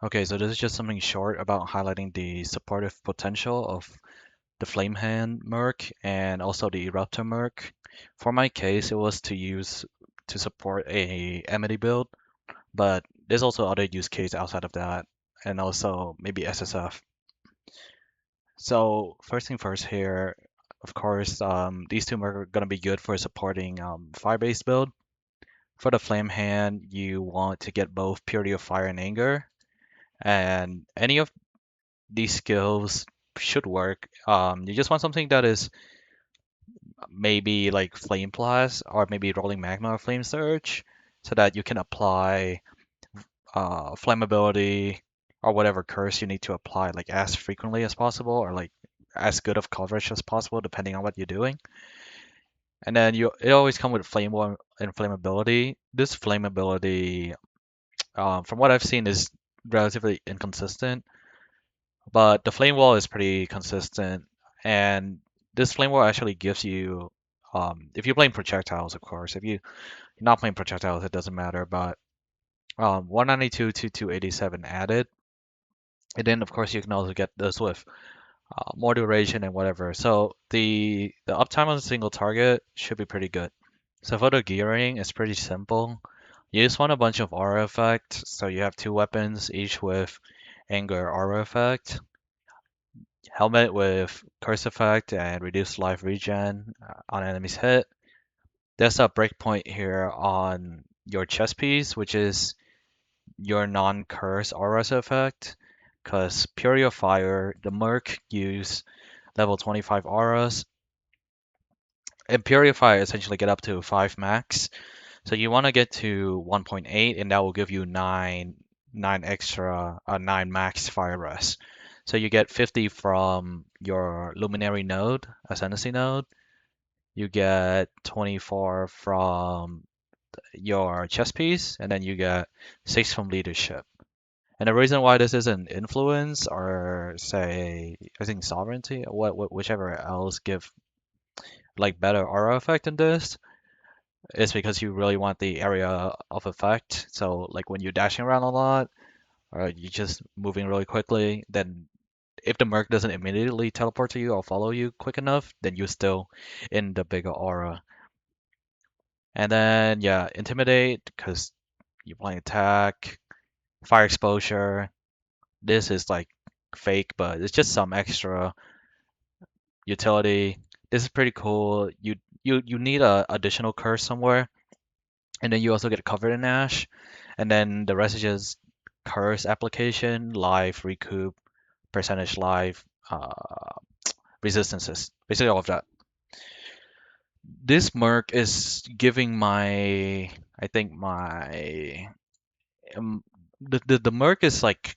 Okay, so this is just something short about highlighting the supportive potential of the Flamehand Merc and also the Eruptor Merc. For my case, it was to support a enmity build, but there's also other use case outside of that, and also maybe SSF. So first thing first here, of course, these two are gonna be good for supporting fire-based build. For the Flamehand, you want to get both Purity of Fire and Anger, and any of these skills should work. You just want something that is maybe like Flame Blast or maybe Rolling Magma or Flame Surge, so that you can apply flammability or whatever curse you need to apply like as frequently as possible or like as good of coverage as possible depending on what you're doing. And then it always come with flame wall and flammability. This flammability, from what I've seen, is relatively inconsistent. But the flame wall is pretty consistent, and this flame wall actually gives you, if you're playing projectiles, of course. If you're not playing projectiles, it doesn't matter. But 192 to 287 added, and then of course you can also get this with more duration and whatever. So the uptime on a single target should be pretty good. So for the gearing, it's pretty simple. You just want a bunch of aura effect. So you have two weapons, each with anger aura effect. Helmet with curse effect and reduced life regen on enemies hit. There's a breakpoint here on your chest piece, which is your non-curse auras effect. Because Purifier, the Merc use level 25 auras, and Purifier essentially get up to 5 max. So you want to get to 1.8, and that will give you 9 max fire rest. So you get 50 from your Luminary node, Ascendancy node. You get 24 from your chess piece, and then you get 6 from leadership. And the reason why this isn't influence or say I think sovereignty, whichever else give like better aura effect in this, is because you really want the area of effect. So like when you're dashing around a lot or you're just moving really quickly, then if the Merc doesn't immediately teleport to you or follow you quick enough, then you're still in the bigger aura. And then yeah, intimidate because you're playing attack, fire exposure. This is like fake, but it's just some extra utility. This is pretty cool. You need a additional curse somewhere, and then you also get covered in ash, and then the rest is just curse application, life, recoup, percentage life, resistances, basically all of that. This merc is giving I think um, the merc is like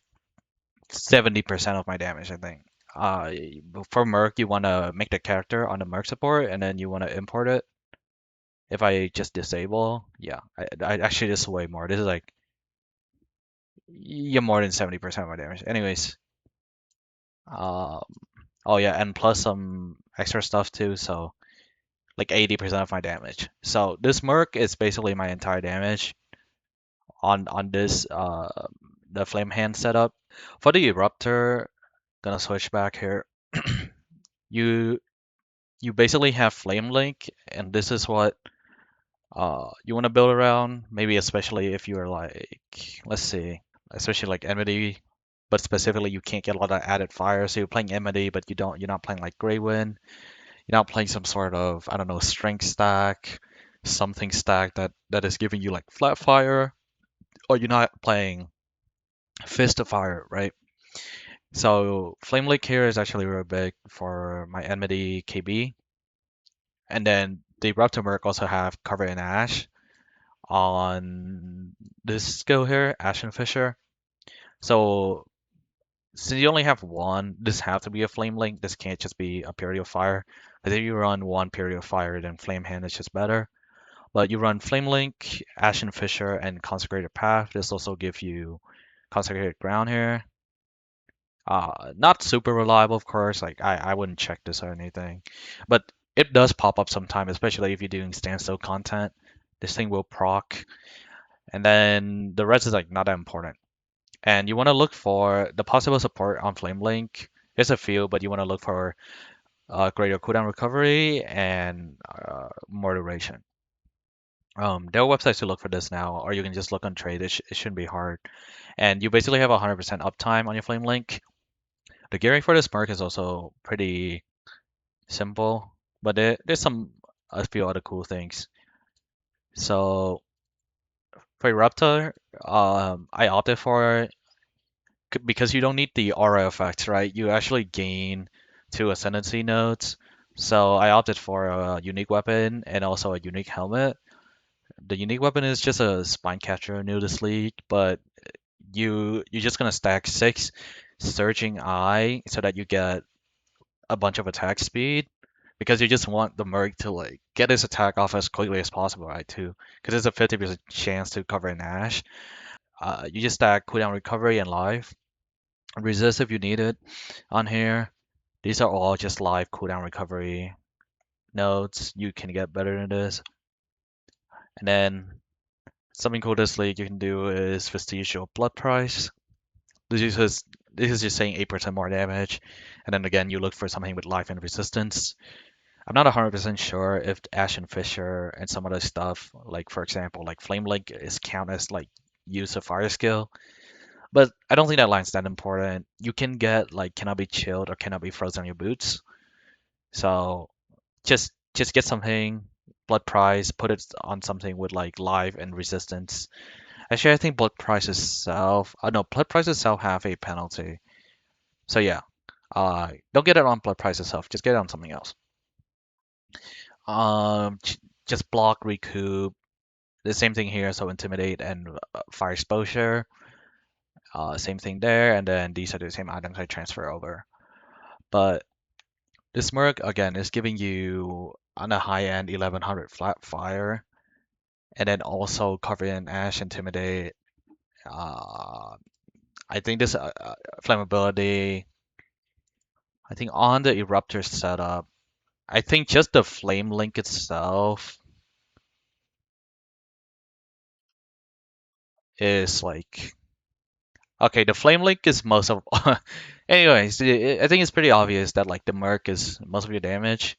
70% of my damage, I think. Uh, for merc, you want to make the character on the merc support, and then you want to import it. If I just disable, yeah, I actually this is way more. This is like yeah, more than 70% of my damage. Anyways, um, oh yeah, and plus some extra stuff too, so like 80% of my damage. So this merc is basically my entire damage on this the flame hand setup. For the eruptor, gonna switch back here. You you basically have flame link, and this is what you want to build around. Maybe especially if you're like, let's see, especially like enmity, but specifically you can't get a lot of added fire. So you're playing enmity, but you're not playing like Grey Wind. You're not playing some sort of I don't know strength stack, something stack that is giving you like flat fire, or you're not playing fist of fire, right? So flame link here is actually really big for my enmity KB. And then the Eruptor Merc also have Cover in Ash on this skill here, Ashen Fisher. So since you only have one, this has to be a Flame Link. This can't just be a Purity of Fire. Because if you run one Purity of Fire, then Flame Hand is just better. But you run Flame Link, Ashen Fisher, and Consecrated Path. This also gives you Consecrated Ground here. Not super reliable, of course. Like I wouldn't check this or anything, but it does pop up sometime, especially if you're doing standstill content. This thing will proc, and then the rest is like not that important. And you want to look for the possible support on Flame Link. There's a few, but you want to look for greater cooldown recovery and more duration. There are websites to look for this now, or you can just look on trade. It shouldn't be hard. And you basically have 100% uptime on your Flame Link. The gearing for this Merc is also pretty simple, but there's a few other cool things. So for Eruptor, I opted for because you don't need the aura effects, right? You actually gain two ascendancy nodes. So I opted for a unique weapon and also a unique helmet. The unique weapon is just a spine catcher new this league, but you're just gonna stack six surging eye so that you get a bunch of attack speed because you just want the Merc to like get his attack off as quickly as possible, right? Too, because there's a 50% chance to cover an Ash. You just stack cooldown recovery and life. Resist if you need it on here. These are all just live cooldown recovery nodes. You can get better than this. And then something cool this league you can do is Vestigial Blood Price. This is just saying 8% more damage. And then again, you look for something with life and resistance. I'm not 100% sure if Ash and Fisher and some other stuff, like for example, like Flame Link is count as like use of fire skill. But I don't think that line's that important. You can get like cannot be chilled or cannot be frozen on your boots. So just get something, blood price, put it on something with like life and resistance. Actually, I think blood price itself, no, blood price itself have a penalty. So yeah, don't get it on blood price itself. Just get it on something else. Um, j- just block, recoup. The same thing here. So intimidate and fire exposure. Same thing there. And then these are the same items I transfer over. But this Merc again is giving you on the high end 1100 flat fire, and then also cover in Ash, Intimidate. Uh, I think this flammability. I think on the Eruptor setup, I think just the Flame Link itself is like okay. The Flame Link is most of. Anyways, I think it's pretty obvious that like the Merc is most of your damage.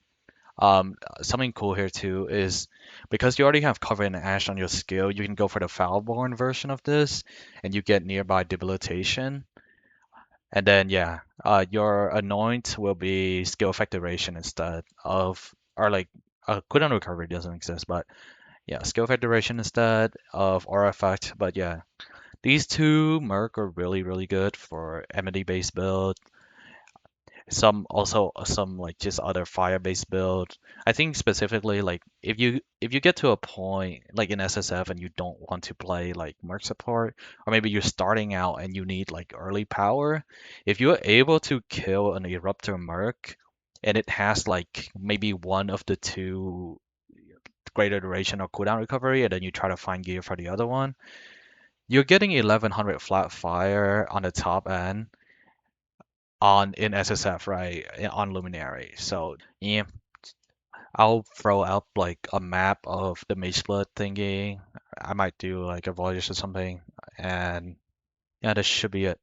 Something cool here too is because you already have cover and ash on your skill, you can go for the Foulborn version of this, and you get nearby debilitation. And then yeah, your anoint will be skill effect duration instead of, or like cooldown recovery doesn't exist, but yeah, skill effect duration instead of aura effect. But yeah, these two Merc are really good for enmity based build. Some also some like just other fire-based build. I think specifically like if you get to a point like in SSF and you don't want to play like merc support, or maybe you're starting out and you need like early power, if you're able to kill an Eruptor merc and it has like maybe one of the two greater duration or cooldown recovery, and then you try to find gear for the other one, you're getting 1100 flat fire on the top end on in SSF, right? On Luminary. So yeah, I'll throw up like a map of the mageblood thingy. I might do like a voyage or something, and yeah, this should be it.